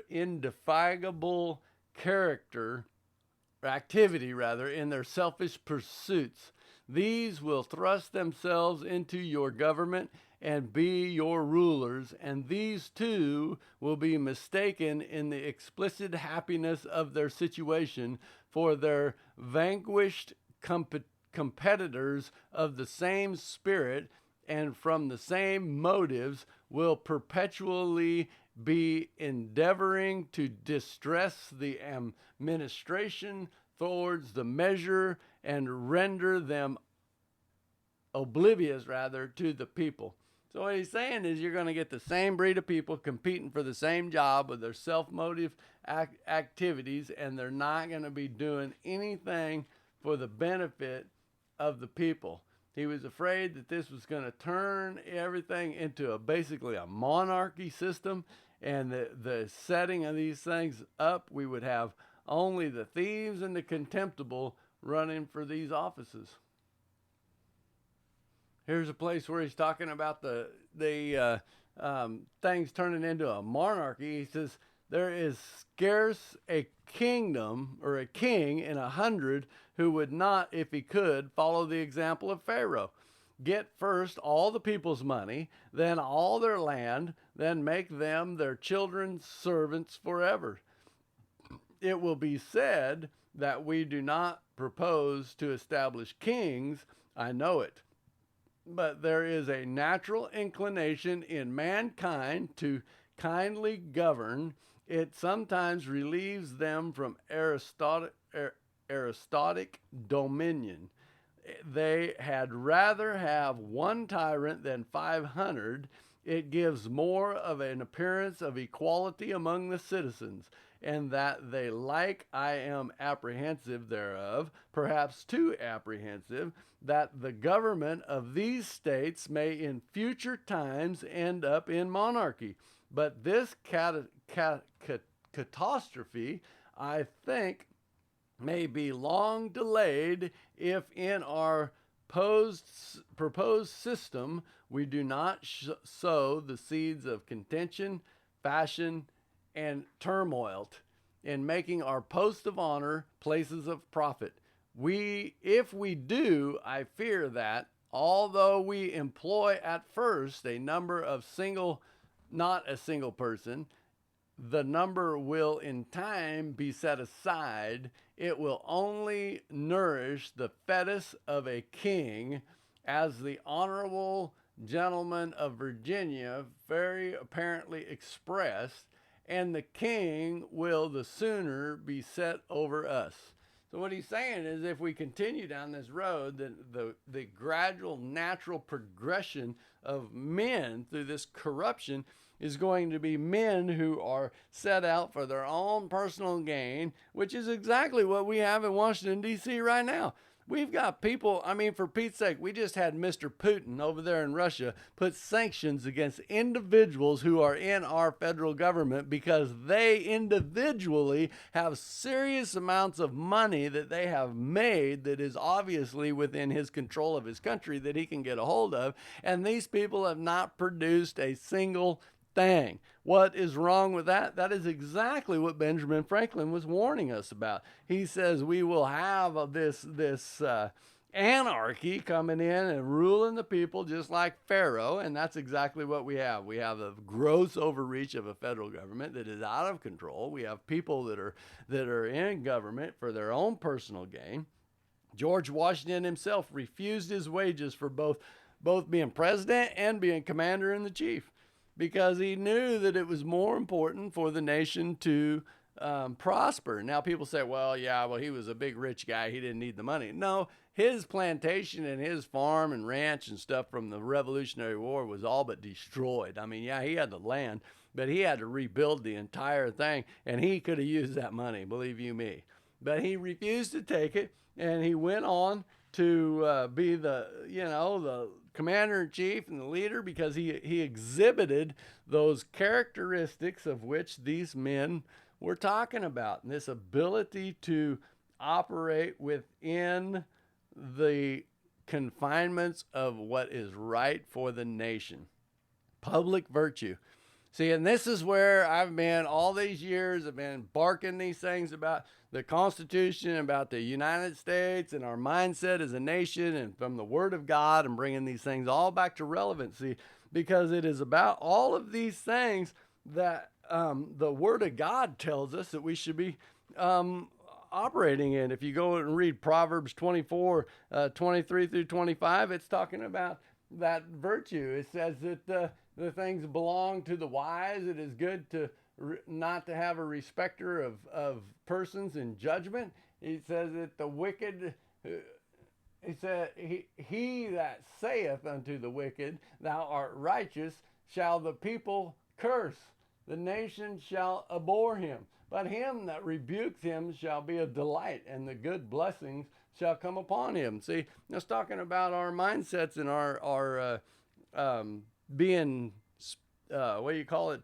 indefatigable character, or activity rather, in their selfish pursuits. These will thrust themselves into your government and be your rulers, and these too will be mistaken in the explicit happiness of their situation for their vanquished competitors of the same spirit and from the same motives will perpetually be endeavoring to distress the administration towards the measure and render them oblivious rather to the people. So what he's saying is you're going to get the same breed of people competing for the same job with their self-motive activities, and they're not going to be doing anything for the benefit of the people. He was afraid that this was going to turn everything into basically a monarchy system, and the setting of these things up, we would have only the thieves and the contemptible running for these offices. Here's a place where he's talking about the things turning into a monarchy. He says, there is scarce a kingdom or a king in 100 who would not, if he could, follow the example of Pharaoh. Get first all the people's money, then all their land, then make them their children's servants forever. It will be said that we do not propose to establish kings. I know it. But there is a natural inclination in mankind to kindly govern. It sometimes relieves them from aristocratic dominion. They had rather have one tyrant than 500. It gives more of an appearance of equality among the citizens, and that they like, I am apprehensive thereof, perhaps too apprehensive, that the government of these states may in future times end up in monarchy. But this catastrophe, I think, may be long delayed if in our proposed system we do not sow the seeds of contention, fashion, and turmoil in making our posts of honor places of profit. If we do, I fear that, although we employ at first a number of not a single person, the number will in time be set aside. It will only nourish the fetus of a king, as the honorable gentleman of Virginia very apparently expressed, and the king will the sooner be set over us. So what he's saying is, if we continue down this road, the gradual natural progression of men through this corruption is going to be men who are set out for their own personal gain, which is exactly what we have in Washington, D.C. right now. We've got people, I mean, for Pete's sake, we just had Mr. Putin over there in Russia put sanctions against individuals who are in our federal government because they individually have serious amounts of money that they have made that is obviously within his control of his country that he can get a hold of. And these people have not produced a single thing. What is wrong with that? That is exactly what Benjamin Franklin was warning us about. He says we will have this anarchy coming in and ruling the people just like Pharaoh, and that's exactly what we have. We have a gross overreach of a federal government that is out of control. We have people that are in government for their own personal gain. George Washington himself refused his wages for both being president and being commander-in-chief, because he knew that it was more important for the nation to prosper. Now people say, well, he was a big rich guy. He didn't need the money. No, his plantation and his farm and ranch and stuff from the Revolutionary War was all but destroyed. I mean, he had the land, but he had to rebuild the entire thing, and he could have used that money, believe you me. But he refused to take it, and he went on to be the commander-in-chief and the leader, because he exhibited those characteristics of which these men were talking about, and this ability to operate within the confinements of what is right for the nation. Public virtue. See, and this is where I've been all these years. I've been barking these things about the Constitution, about the United States and our mindset as a nation, and from the Word of God, and bringing these things all back to relevancy, because it is about all of these things that the Word of God tells us that we should be operating in. If you go and read Proverbs 24, 23 through 25, it's talking about that virtue. It says that the things belong to the wise. It is good to not to have a respecter of persons in judgment. He says that the wicked, he said, he that saith unto the wicked, thou art righteous, shall the people curse. The nation shall abhor him. But him that rebukes him shall be a delight, and the good blessings shall come upon him. See, that's talking about our mindsets and our being, what do you call it?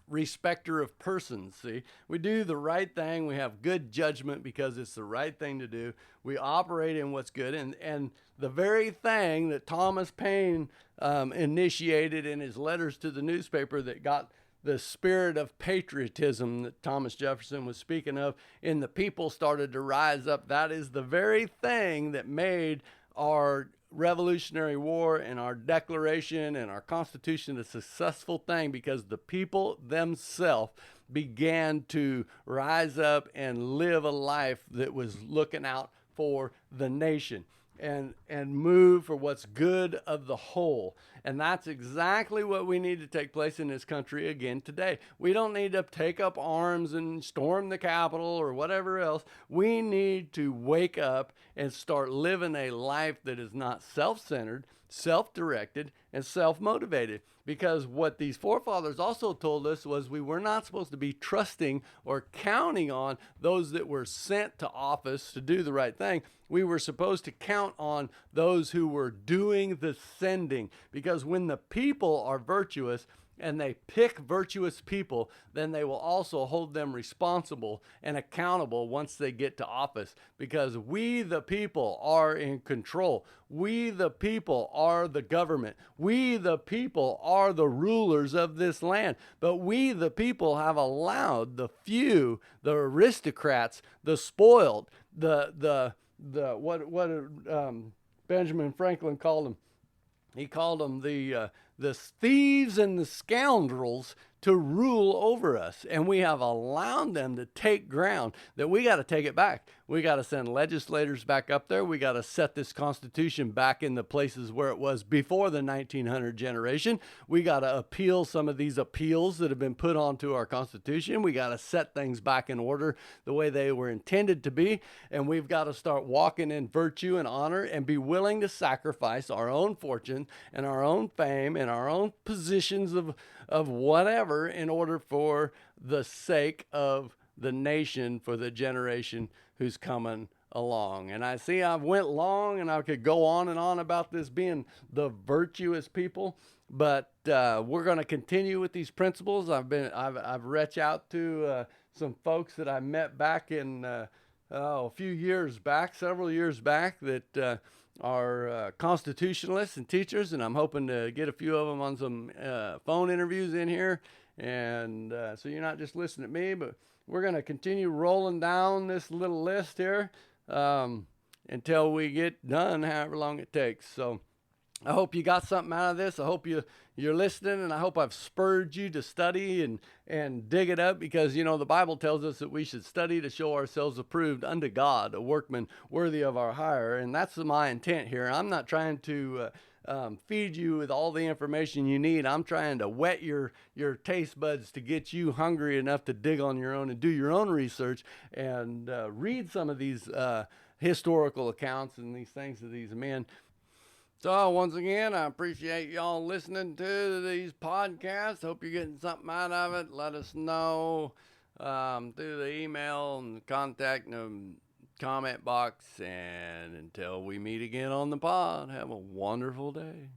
Respecter of persons. See, we do the right thing. We have good judgment because it's the right thing to do. We operate in what's good, and the very thing that Thomas Paine initiated in his letters to the newspaper that got the spirit of patriotism that Thomas Jefferson was speaking of in the people started to rise up. That is the very thing that made our Revolutionary War and our Declaration and our Constitution a successful thing, because the people themselves began to rise up and live a life that was looking out for the nation and move for what's good of the whole. And that's exactly what we need to take place in this country again today. We don't need to take up arms and storm the Capitol or whatever else. We need to wake up and start living a life that is not self-centered, self-directed, and self-motivated. Because what these forefathers also told us was we were not supposed to be trusting or counting on those that were sent to office to do the right thing. We were supposed to count on those who were doing the sending. Because when the people are virtuous, and they pick virtuous people, then they will also hold them responsible and accountable once they get to office, because we the people are in control. We the people are the government. We the people are the rulers of this land. But we the people have allowed the few, the aristocrats, the spoiled, the Benjamin Franklin called them. He called them the thieves and the scoundrels to rule over us. And we have allowed them to take ground that we got to take it back. We got to send legislators back up there. We got to set this Constitution back in the places where it was before the 1900 generation. We got to appeal some of these appeals that have been put onto our Constitution. We got to set things back in order the way they were intended to be. And we've got to start walking in virtue and honor and be willing to sacrifice our own fortune and our own fame and our own positions of whatever in order for the sake of the nation, for the generation who's coming along. And I see I've went long, and I could go on and on about this being the virtuous people, but we're going to continue with these principles. I've reached out to some folks that I met back in a few years back, several years back, that are constitutionalists and teachers, and I'm hoping to get a few of them on some phone interviews in here. And so you're not just listening to me, but we're going to continue rolling down this little list here until we get done, however long it takes. So I hope you got something out of this. I hope you're listening, and I hope I've spurred you to study and dig it up, because, you know, the Bible tells us that we should study to show ourselves approved unto God, a workman worthy of our hire. And that's my intent here. I'm not trying to feed you with all the information you need. I'm trying to whet your taste buds to get you hungry enough to dig on your own and do your own research and read some of these historical accounts and these things of these men. So once again, I appreciate y'all listening to these podcasts. Hope you're getting something out of it. Let us know through the email and contact and comment box. And until we meet again on the pod, have a wonderful day.